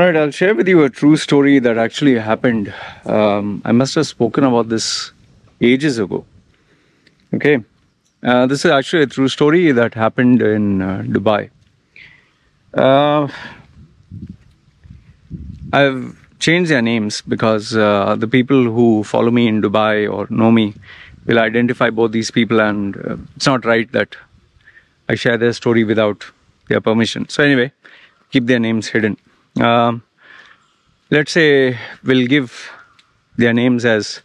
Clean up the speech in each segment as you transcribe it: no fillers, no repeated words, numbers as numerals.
Alright, I'll share with you a true story that actually happened. I must have spoken about this ages ago. Okay, this is actually a true story that happened in Dubai. I've changed their names because the people who follow me in Dubai or know me will identify both these people, and it's not right that I share their story without their permission. So anyway, keep their names hidden. Let's say we'll give their names as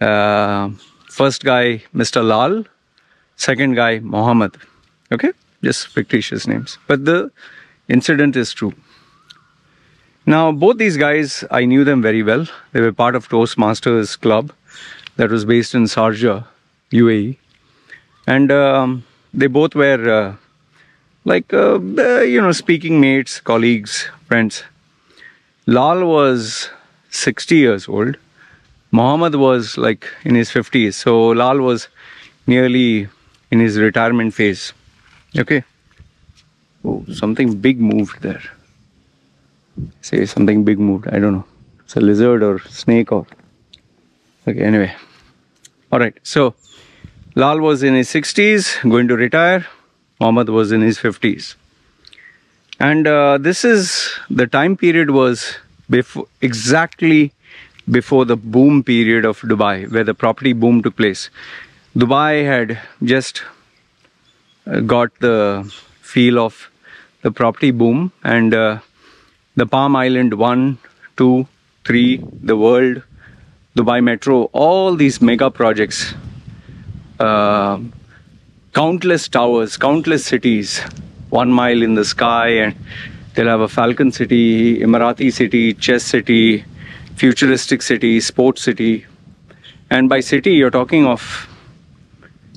first guy Mr. Lal, second guy Mohammed. Okay, just fictitious names, but the incident is true. Now both these guys, I knew them very well. They were part of Toastmasters club that was based in Sharjah, UAE, and they both were speaking mates, colleagues, friends. Lal was 60 years old. Mohammed was like in his 50s. So Lal was nearly in his retirement phase. Okay. Oh, something big moved there. Say something big moved. I don't know. It's a lizard or snake or... Okay, anyway. Alright, so Lal was in his 60s, going to retire. Mohammed was in his 50s. And this is, the time period was exactly before the boom period of Dubai, where the property boom took place. Dubai had just got the feel of the property boom, and the Palm Island 1, 2, 3, the World, Dubai Metro, all these mega projects, countless towers, countless cities, 1 mile in the sky, and they'll have a Falcon City, Emirati City, Chess City, Futuristic City, Sports City. And by city, you're talking of,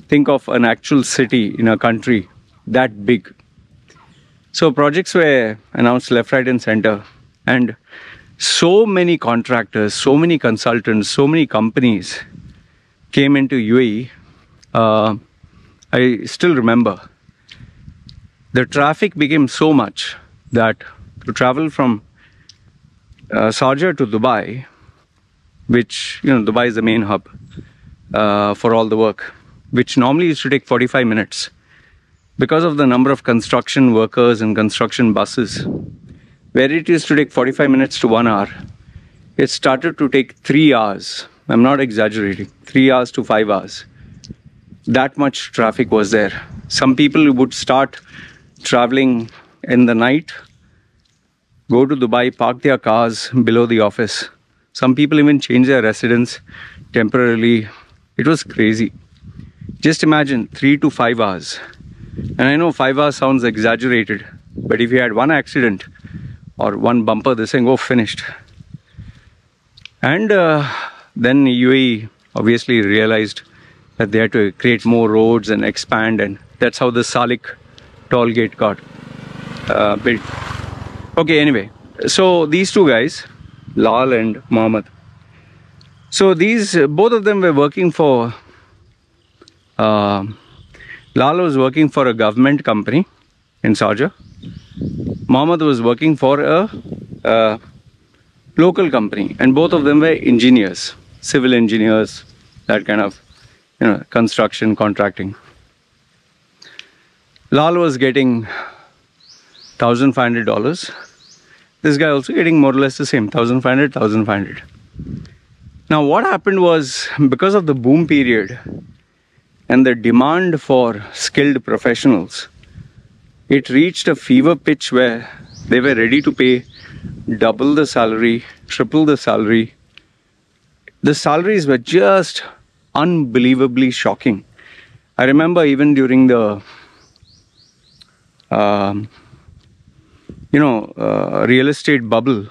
think of an actual city in a country that big. So projects were announced left, right, and center. And so many contractors, so many consultants, so many companies came into UAE. I still remember. The traffic became so much that to travel from Sharjah to Dubai, which, Dubai is the main hub for all the work, which normally used to take 45 minutes. Because of the number of construction workers and construction buses, where it used to take 45 minutes to 1 hour, it started to take 3 hours. I'm not exaggerating, 3 hours to 5 hours. That much traffic was there. Some people would start traveling in the night, go to Dubai, park their cars below the office. Some people even change their residence temporarily. It was crazy. Just imagine 3 to 5 hours. And I know 5 hours sounds exaggerated, but if you had one accident or one bumper, this thing, oh, finished. And then UAE obviously realized that they had to create more roads and expand, and that's how the Salik toll gate got built. Okay, anyway, so these two guys, Lal and Mohammed, so both of them were working for Lal was working for a government company in Sharjah. Mohammed was working for a local company, and both of them were engineers, civil engineers, that kind of construction, contracting. Lal was getting $1,500. This guy also getting more or less the same, 1,500, 1,500. Now what happened was, because of the boom period and the demand for skilled professionals, it reached a fever pitch where they were ready to pay double the salary, triple the salary. The salaries were just unbelievably shocking. I remember even during the real estate bubble,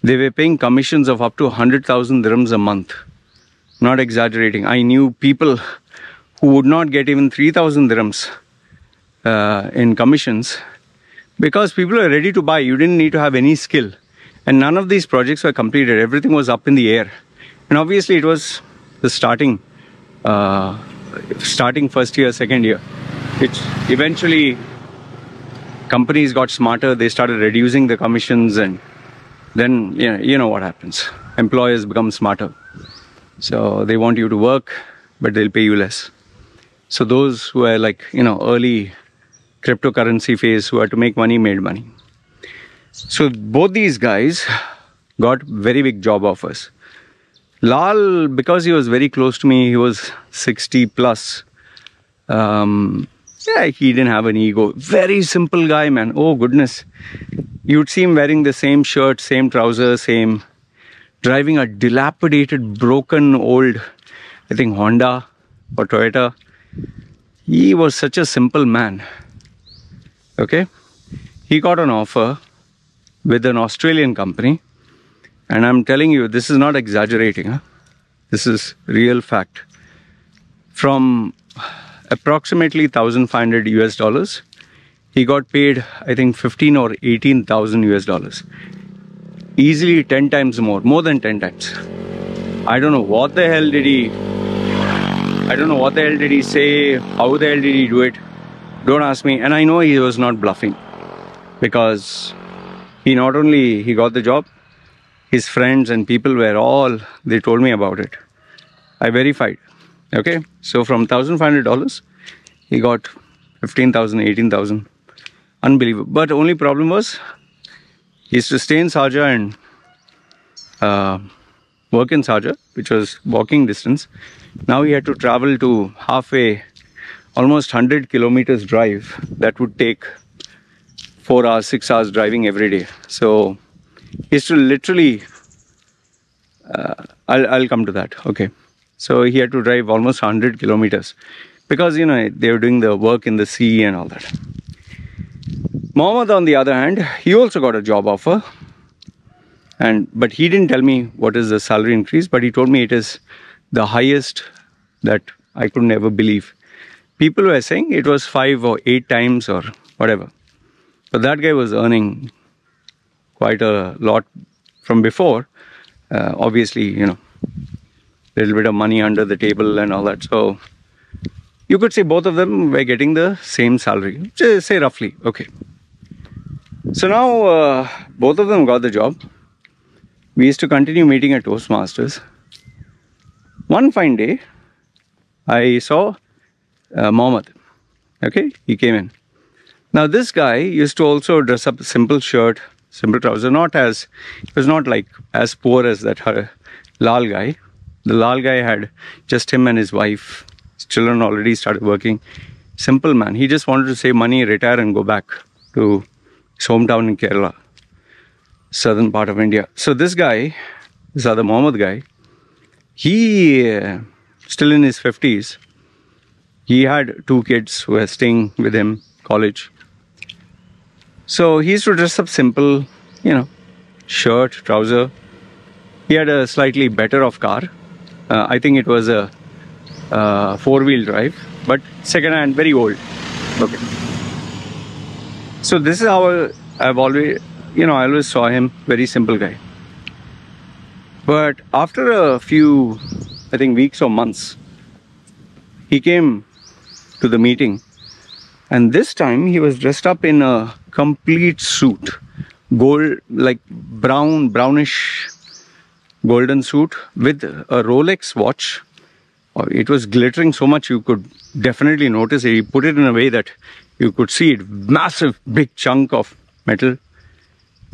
they were paying commissions of up to 100,000 dirhams a month. Not exaggerating. I knew people who would not get even 3,000 dirhams in commissions, because people were ready to buy. You didn't need to have any skill, and none of these projects were completed. Everything was up in the air, and obviously it was the starting first year, second year, which eventually companies got smarter. They started reducing the commissions, and then you know what happens. Employers become smarter. So they want you to work, but they'll pay you less. So those who are like, early cryptocurrency phase, who had to make money, made money. So both these guys got very big job offers. Lal, because he was very close to me, he was 60 plus. Yeah, he didn't have an ego. Very simple guy, man. Oh goodness. You'd see him wearing the same shirt, same trousers, driving a dilapidated, broken old, I think Honda or Toyota. He was such a simple man. Okay. He got an offer with an Australian company. And I'm telling you, this is not exaggerating. Huh? This is real fact. From approximately 1,500 US dollars, he got paid, I think, 15 or 18,000 US dollars. Easily 10 times more than 10 times. I don't know what the hell did he say, how the hell did he do it? Don't ask me. And I know he was not bluffing, because he got the job, his friends and people they told me about it. I verified. Okay, so from $1,500, he got 15,000, 18,000. Unbelievable. But the only problem was, he used to stay in Sharjah and work in Sharjah, which was walking distance. Now he had to travel to halfway, almost 100 kilometers drive. That would take 4 hours, 6 hours driving every day. So he used to literally, I'll come to that. Okay. So he had to drive almost 100 kilometers because, they were doing the work in the sea and all that. Mohammed, on the other hand, he also got a job offer. But he didn't tell me what is the salary increase, but he told me it is the highest that I could never believe. People were saying it was 5 or 8 times or whatever. But that guy was earning quite a lot from before. Obviously, little bit of money under the table and all that. So you could say both of them were getting the same salary, say roughly. Okay. So now both of them got the job. We used to continue meeting at Toastmasters. One fine day, I saw Mohammed. Okay, he came in. Now this guy used to also dress up simple shirt, simple trouser. He was not like as poor as that Lal guy. The Lal guy had just him and his wife. His children already started working. Simple man. He just wanted to save money, retire and go back to his hometown in Kerala, southern part of India. So this other Mohammed guy, he still in his 50s. He had 2 kids who were staying with him, college. So he used to dress up simple, shirt, trouser. He had a slightly better of car. I think it was a 4-wheel drive, but second hand, very old. Okay. So this is how I've always, I always saw him, very simple guy. But after a few, I think, weeks or months, he came to the meeting, and this time he was dressed up in a complete suit, gold, like brownish golden suit with a Rolex watch. It was glittering so much you could definitely notice it. He put it in a way that you could see it. Massive, big chunk of metal.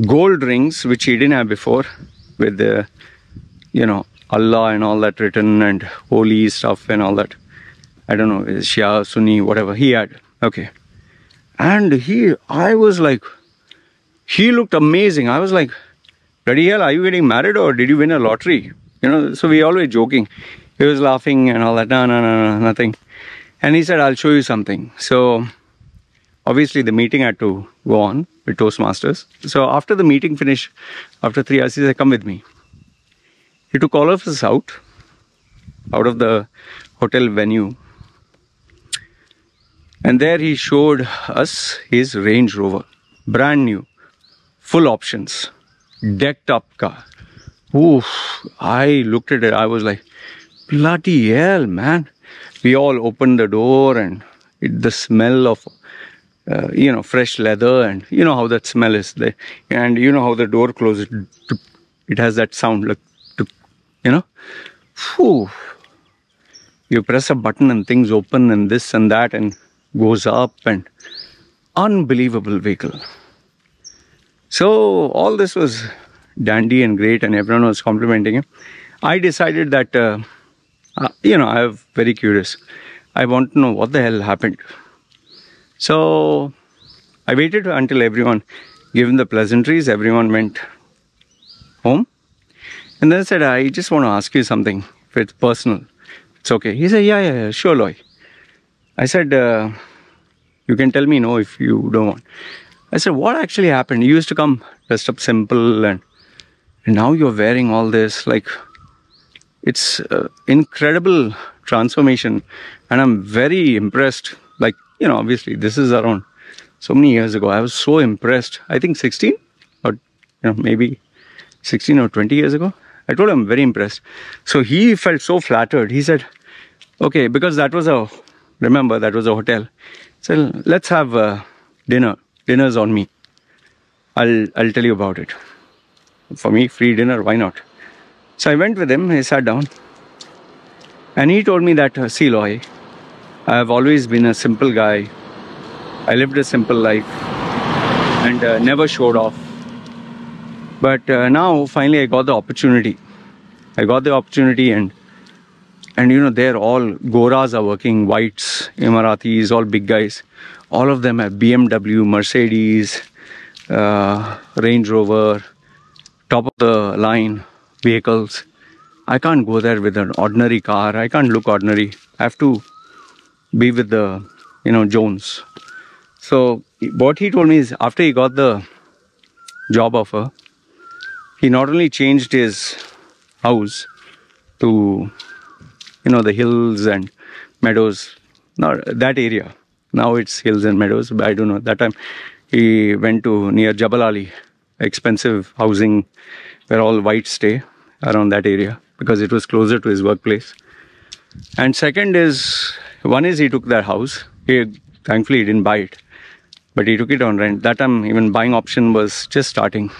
Gold rings, which he didn't have before, with the, Allah and all that written, and holy stuff and all that. I don't know, Shia, Sunni, whatever he had. Okay. And I was like, he looked amazing. I was like, bloody hell, are you getting married or did you win a lottery? So we always joking. He was laughing and all that. No, nothing. And he said, I'll show you something. So obviously the meeting had to go on with Toastmasters. So after the meeting finished, after 3 hours, he said, come with me. He took all of us out of the hotel venue. And there he showed us his Range Rover, brand new, full options, decked up car. Oof, I looked at it, I was like, bloody hell, man. We all opened the door and the smell of fresh leather, and you know how that smell is there, and you know how the door closes. It has that sound, like, you know, whew. You press a button and things open and this and that and goes up, and unbelievable vehicle. So all this was dandy and great, and everyone was complimenting him. I decided that, I'm very curious. I want to know what the hell happened. So I waited until everyone, given the pleasantries, everyone went home. And then I said, I just want to ask you something, if it's personal. It's okay. He said, yeah, sure, Loy. I said, you can tell me no if you don't want. I said, what actually happened? You used to come dressed up simple, and now you're wearing all this. Like, it's incredible transformation, and I'm very impressed. Like, obviously this is around so many years ago. I was so impressed. I think 16 or maybe 16 or 20 years ago. I told him I'm very impressed. So he felt so flattered. He said, okay, because that was a hotel. So let's have dinner. Dinner's on me. I'll tell you about it. For me, free dinner, why not? So I went with him. He sat down, and he told me that, see, Loy, I have always been a simple guy. I lived a simple life and never showed off. But now, finally, I got the opportunity. And there all Goras are working, whites, Emiratis, all big guys. All of them have BMW, Mercedes, Range Rover, top of the line vehicles. I can't go there with an ordinary car. I can't look ordinary. I have to be with the, Jones. So what he told me is, after he got the job offer, he not only changed his house to, the hills and meadows, not that area. Now it's hills and meadows, but I don't know. That time he went to near Jabal Ali, expensive housing where all whites stay around that area, because it was closer to his workplace. And second is, one is he took that house. Thankfully he didn't buy it, but he took it on rent. That time even buying option was just starting.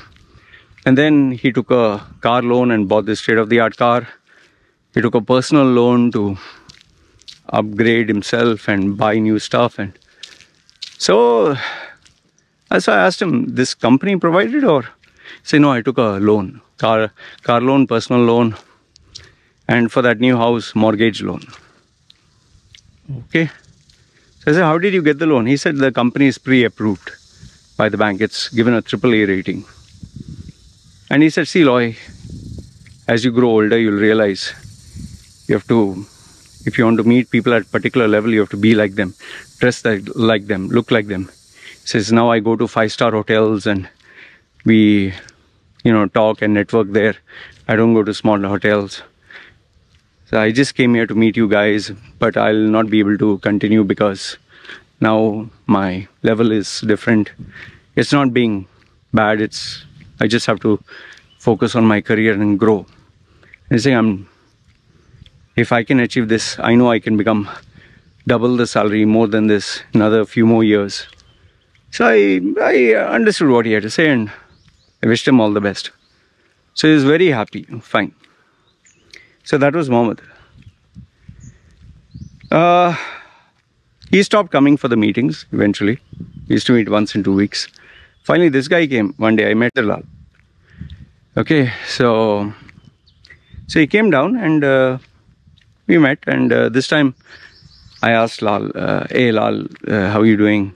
And then he took a car loan and bought this state-of-the-art car. He took a personal loan to upgrade himself and buy new stuff. And so I asked him, this company provided, or? He said, no, I took a loan, car loan, personal loan, and for that new house, mortgage loan. Okay. So I said, how did you get the loan? He said, the company is pre-approved by the bank. It's given a AAA rating. And he said, see, Loy, as you grow older, you'll realize you have to, if you want to meet people at a particular level, you have to be like them, dress like them, look like them. He says, now I go to 5-star hotels and we, talk and network there. I don't go to small hotels. So I just came here to meet you guys, but I'll not be able to continue because now my level is different. It's not being bad. I just have to focus on my career and grow. And saying, if I can achieve this, I know I can become double the salary, more than this, another few more years. So I understood what he had to say, and I wished him all the best. So he was very happy, fine. So that was Mohammed. He stopped coming for the meetings eventually. We used to meet once in 2 weeks. Finally, this guy came one day. I met Lal. Okay, so he came down and we met. And this time I asked Lal, hey Lal, how are you doing?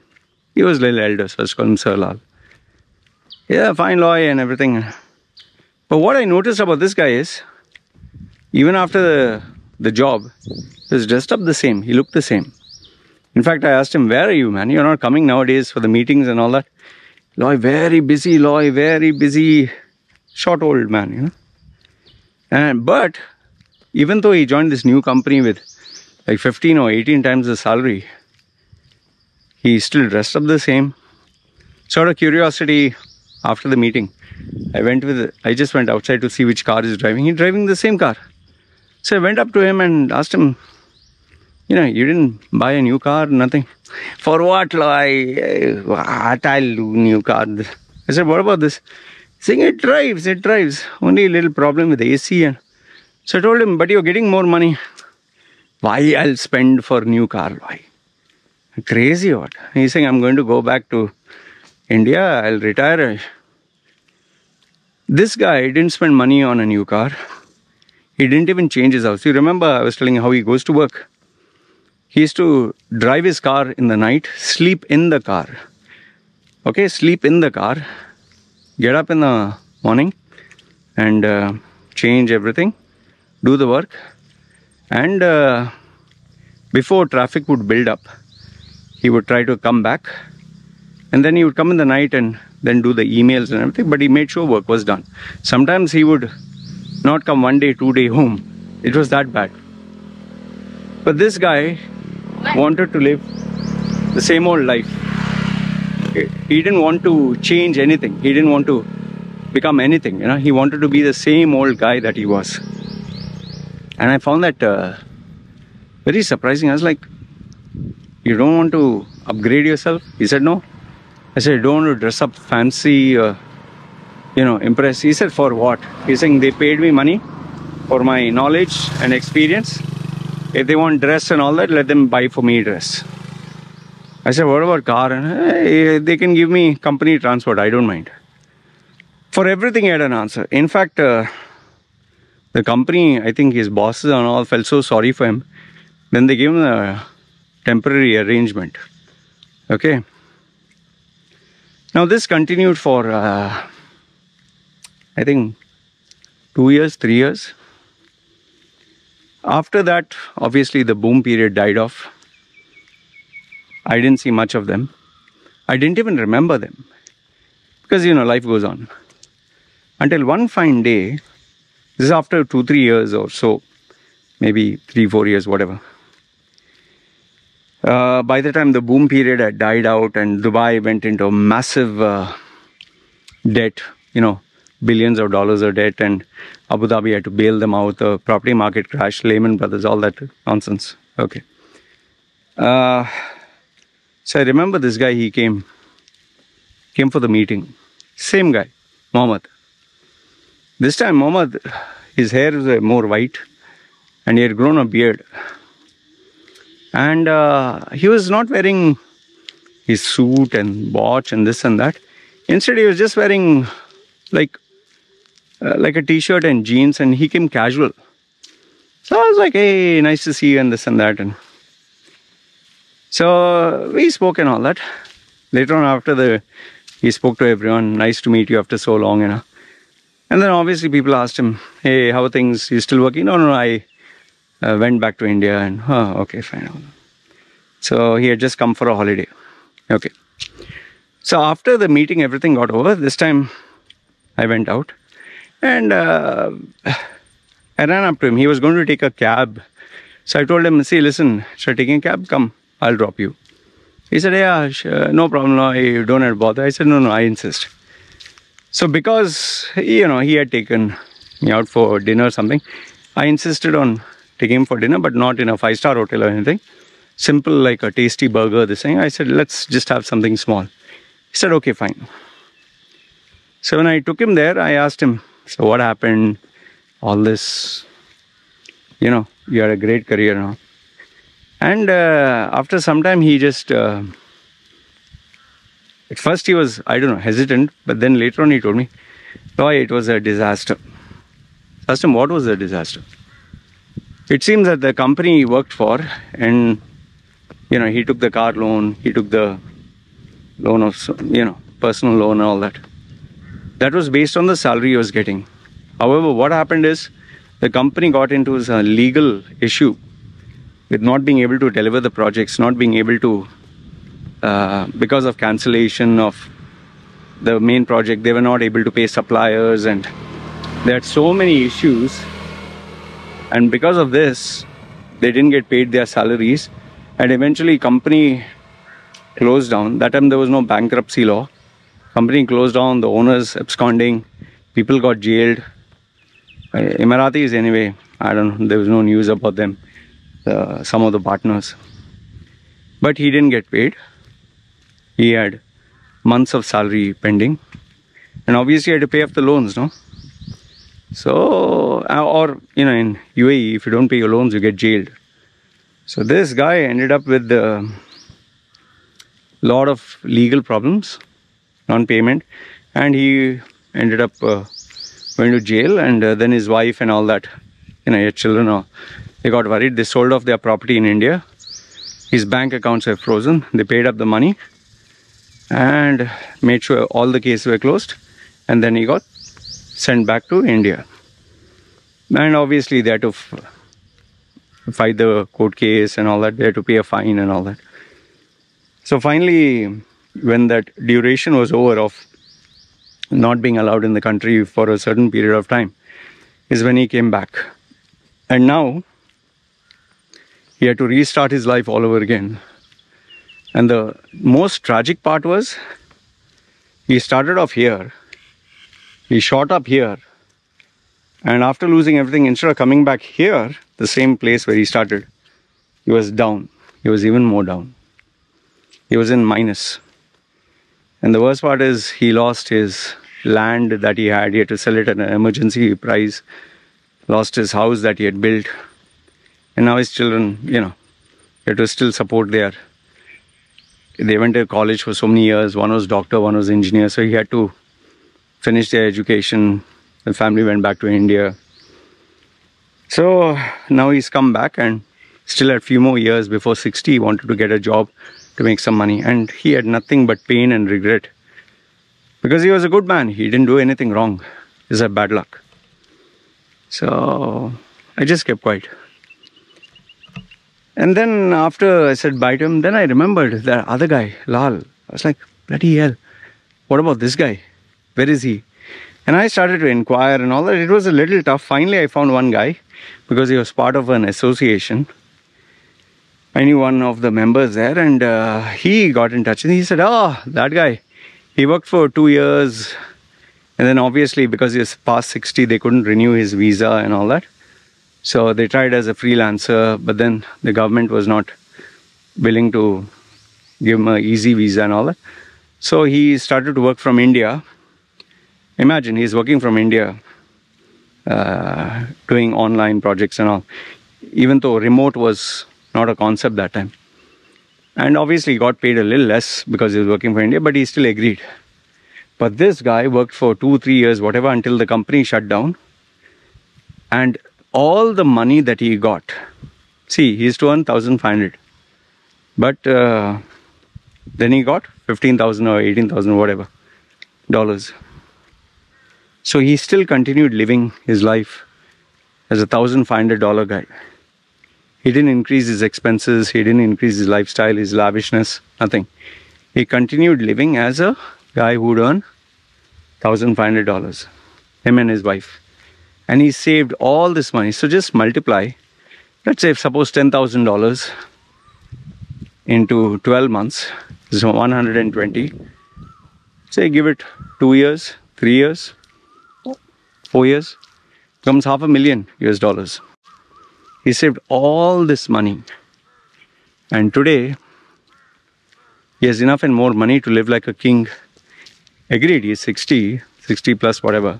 He was a little elder, so I just called him Sir Lal. Yeah, fine, Loy, and everything. But what I noticed about this guy is, even after the job, he was dressed up the same. He looked the same. In fact, I asked him, where are you, man? You're not coming nowadays for the meetings and all that. Loy, very busy, Loy, very busy. Short old man, But even though he joined this new company with like 15 or 18 times the salary, he still dressed up the same. So out of curiosity, after the meeting, I just went outside to see which car he's driving. He's driving the same car. So I went up to him and asked him, You didn't buy a new car, nothing. For what, Loy? What I'll do, new car? I said, what about this? Saying it drives. Only a little problem with the AC. And so I told him, but you're getting more money. Why I'll spend for new car? Why? Crazy or what? He's saying, I'm going to go back to India. I'll retire. This guy didn't spend money on a new car. He didn't even change his house. You remember I was telling you how he goes to work. He used to drive his car in the night, sleep in the car. Okay, sleep in the car. Get up in the morning and change everything. Do the work. And before traffic would build up, he would try to come back. And then he would come in the night and then do the emails and everything. But he made sure work was done. Sometimes he would not come 1 day, 2 day home. It was that bad. But this guy wanted to live the same old life. He didn't want to change anything. He didn't want to become anything. He wanted to be the same old guy that he was. And I found that very surprising. I was like, you don't want to upgrade yourself? He said, no. I said, I don't want to dress up fancy, impress. He said, for what? He's saying, they paid me money for my knowledge and experience. If they want dress and all that, let them buy for me dress. I said, what about car? Hey, they can give me company transport. I don't mind. For everything, he had an answer. In fact, the company, I think his bosses and all felt so sorry for him. Then they gave him a temporary arrangement. Okay. Now this continued for, I think, 2 years, 3 years. After that, obviously the boom period died off. I didn't see much of them. I didn't even remember them. Because, life goes on. Until one fine day, this is after 2-3 years or so, maybe 3-4 years, whatever. By the time the boom period had died out and Dubai went into a massive debt, billions of dollars of debt, and Abu Dhabi had to bail them out, the property market crashed, Lehman Brothers, all that nonsense. Okay. So I remember this guy, he came for the meeting. Same guy, Mohammed. This time Mohammed, his hair was more white and he had grown a beard. And he was not wearing his suit and watch and this and that. Instead, he was just wearing like a t-shirt and jeans, and he came casual. So I was like, hey, nice to see you and this and that. And so we spoke and all that. Later on after he spoke to everyone, nice to meet you after so long, And then obviously people asked him, hey, how are things? You still working? No, I went back to India and, okay, fine. So he had just come for a holiday. Okay. So after the meeting, everything got over. This time I went out and I ran up to him. He was going to take a cab. So I told him, see, listen, should I take a cab? Come, I'll drop you. He said, yeah, sure, no problem. No, you don't have to bother. I said, no, I insist. So because, he had taken me out for dinner or something, I insisted on taking him for dinner, but not in a 5-star hotel or anything. Simple, like a tasty burger, this thing. I said, let's just have something small. He said, okay, fine. So when I took him there, I asked him, so what happened? All this, you had a great career now. And after some time, he just, at first he was, hesitant. But then later on he told me, Loy, it was a disaster. I asked him, what was the disaster? It seems that the company he worked for, and, he took the car loan, he took the loan of, personal loan and all that. That was based on the salary he was getting. However, what happened is, the company got into a legal issue with not being able to deliver the projects, not being able to, because of cancellation of the main project, they were not able to pay suppliers, and they had so many issues. And because of this, they didn't get paid their salaries, and eventually company closed down. That time there was no bankruptcy law. Company closed down, the owners absconding, people got jailed. Emiratis anyway, I don't know, there was no news about them. some of the partners. But he didn't get paid. He had months of salary pending. And obviously he had to pay off the loans, no? So, or, you know, in UAE, if you don't pay your loans, you get jailed. So this guy ended up with a lot of legal problems, non-payment, and he ended up going to jail. And then his wife and all that, you know, his children, they got worried. They sold off their property in India. His bank accounts were frozen. They paid up the money and made sure all the cases were closed. And then he got sent back to India. And obviously they had to fight the court case and all that. They had to pay a fine and all that. So finally, when that duration was over of not being allowed in the country for a certain period of time, is when he came back. And now he had to restart his life all over again. And the most tragic part was, he started off here, he shot up here, and after losing everything, instead of coming back here, the same place where he started, he was down. He was even more down. He was in minus. And the worst part is, he lost his land that he had. He had to sell it at an emergency price. Lost his house that he had built. And now his children, you know, he had to still support their... They went to college for so many years. One was doctor, one was engineer. So he had to finish their education. The family went back to India. So now he's come back and still had a few more years before 60. He wanted to get a job to make some money. And he had nothing but pain and regret. Because he was a good man. He didn't do anything wrong. He just had bad luck. So I just kept quiet. And then after I said bye to him, then I remembered that other guy, Lal. I was like, bloody hell, what about this guy? Where is he? And I started to inquire and all that. It was a little tough. Finally, I found one guy because he was part of an association. I knew one of the members there, and he got in touch and he said, oh, that guy, he worked for 2 years. And then obviously because he was past 60, they couldn't renew his visa and all that. So they tried as a freelancer, but then the government was not willing to give him an easy visa and all that. So he started to work from India. Imagine, he's working from India, doing online projects and all, even though remote was not a concept that time. And obviously he got paid a little less because he was working for India, but he still agreed. But this guy worked for 2-3 years, whatever, until the company shut down. And all the money that he got, see, he used to earn 1,500. But then he got 15,000 or 18,000, whatever, dollars. So he still continued living his life as a $1,500 guy. He didn't increase his expenses, he didn't increase his lifestyle, his lavishness, nothing. He continued living as a guy who would earn $1,500, him and his wife. And he saved all this money. So just multiply, let's say, suppose $10,000 into 12 months, so 120. Say give it 2 years, 3 years, 4 years, comes $500,000 US. He saved all this money. And today, he has enough and more money to live like a king. Agreed, he's 60 plus, whatever.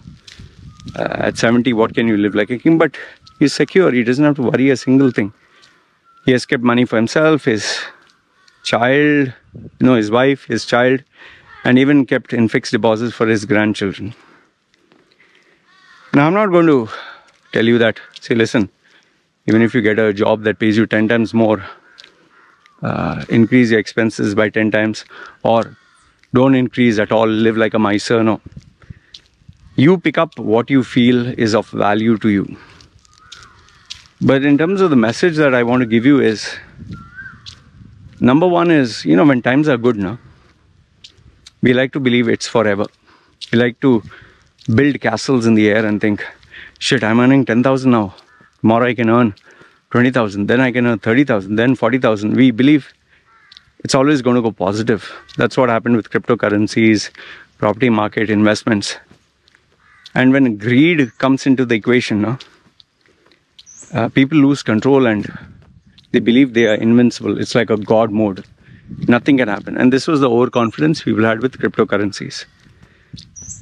At 70, what can you live like a king? But he's secure. He doesn't have to worry a single thing. He has kept money for himself, his child, his wife, his child, and even kept in fixed deposits for his grandchildren. Now, I'm not going to tell you that, say, listen, even if you get a job that pays you 10 times more, increase your expenses by 10 times, or don't increase at all, live like a miser. No. You pick up what you feel is of value to you. But in terms of the message that I want to give you is, number one is, when times are good, we like to believe it's forever. We like to build castles in the air and think, shit, I'm earning 10,000 now. Tomorrow I can earn 20,000. Then I can earn 30,000. Then 40,000. We believe it's always going to go positive. That's what happened with cryptocurrencies, property market, investments. And when greed comes into the equation, people lose control and They believe they are invincible. It's like a god mode. Nothing can happen. And this was the overconfidence people had with cryptocurrencies.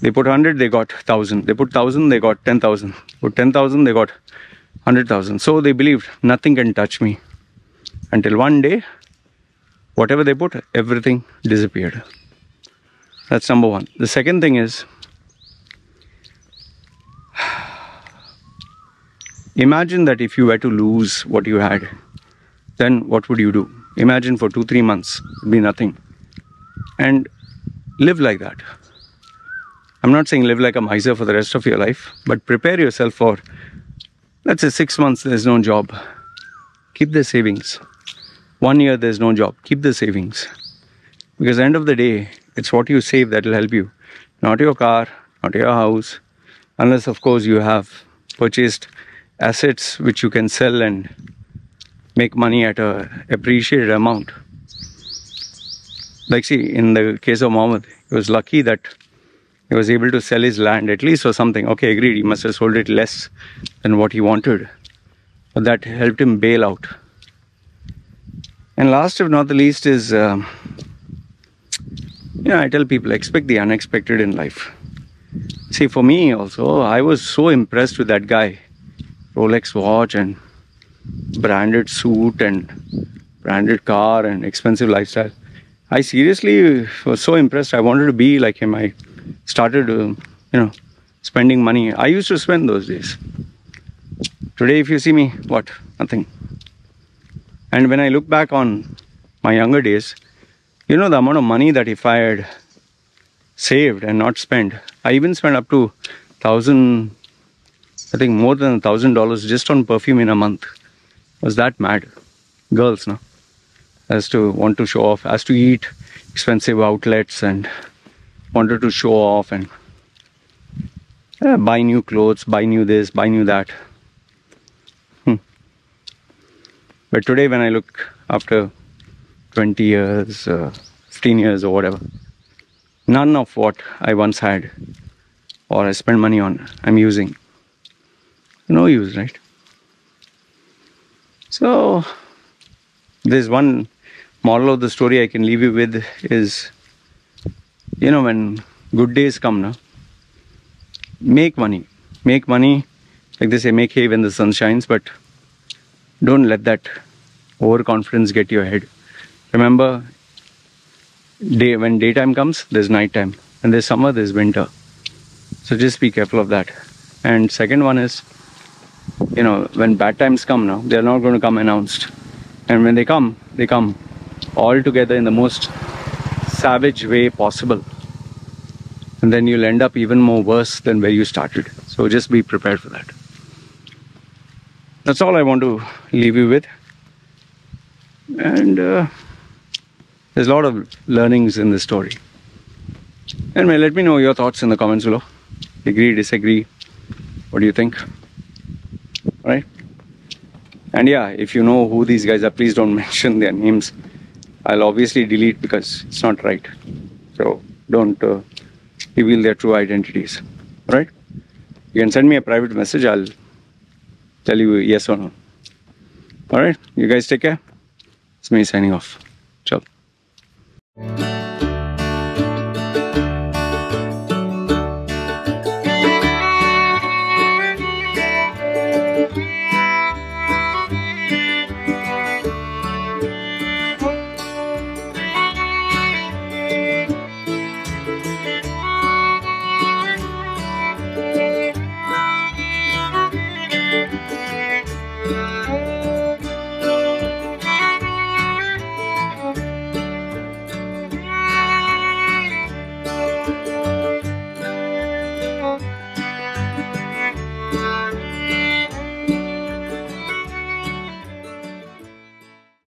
They put 100, they got 1,000. They put 1,000, they got 10,000. Put 10,000, they got 100,000. So they believed nothing can touch me. Until one day, whatever they put, everything disappeared. That's number one. The second thing is, imagine that if you were to lose what you had, then what would you do? Imagine for 2-3 months, it'd be nothing. And live like that. I'm not saying live like a miser for the rest of your life, but prepare yourself for, let's say 6 months there's no job. Keep the savings. 1 year there's no job. Keep the savings. Because at the end of the day, it's what you save that will help you. Not your car, not your house. Unless, of course, you have purchased assets which you can sell and make money at a appreciated amount. Like, see, in the case of Muhammad, he was lucky that he was able to sell his land at least for something. Okay, agreed, he must have sold it less than what he wanted. But that helped him bail out. And last if not the least is, I tell people, expect the unexpected in life. See, for me also, I was so impressed with that guy. Rolex watch and branded suit and branded car and expensive lifestyle. I seriously was so impressed. I wanted to be like him. I started, spending money. I used to spend those days. Today, if you see me, what? Nothing. And when I look back on my younger days, the amount of money that if I had saved and not spent, I even spent up to 1,000, I think more than $1,000 just on perfume in a month. Was that mad? Girls, no? As to want to show off, as to eat expensive outlets and wanted to show off and buy new clothes, buy new this, buy new that. But today when I look after 20 years, 15 years or whatever, none of what I once had or I spent money on, I'm using. No use, right? So, there's one moral of the story I can leave you with is, when good days come, now, make money. Make money, like they say, make hay when the sun shines, but don't let that overconfidence get your head. Remember, when daytime comes, there's nighttime. When there's summer, there's winter. So just be careful of that. And second one is, when bad times come now, they're not going to come announced. And when they come all together in the most savage way possible. And then you'll end up even more worse than where you started. So just be prepared for that. That's all I want to leave you with. And there's a lot of learnings in this story. Anyway, let me know your thoughts in the comments below. Agree, disagree. What do you think? Alright? And yeah, if you know who these guys are, please don't mention their names. I'll obviously delete because it's not right. So don't reveal their true identities. Alright? You can send me a private message. I'll tell you yes or no. Alright? You guys take care. It's me signing off. Ciao.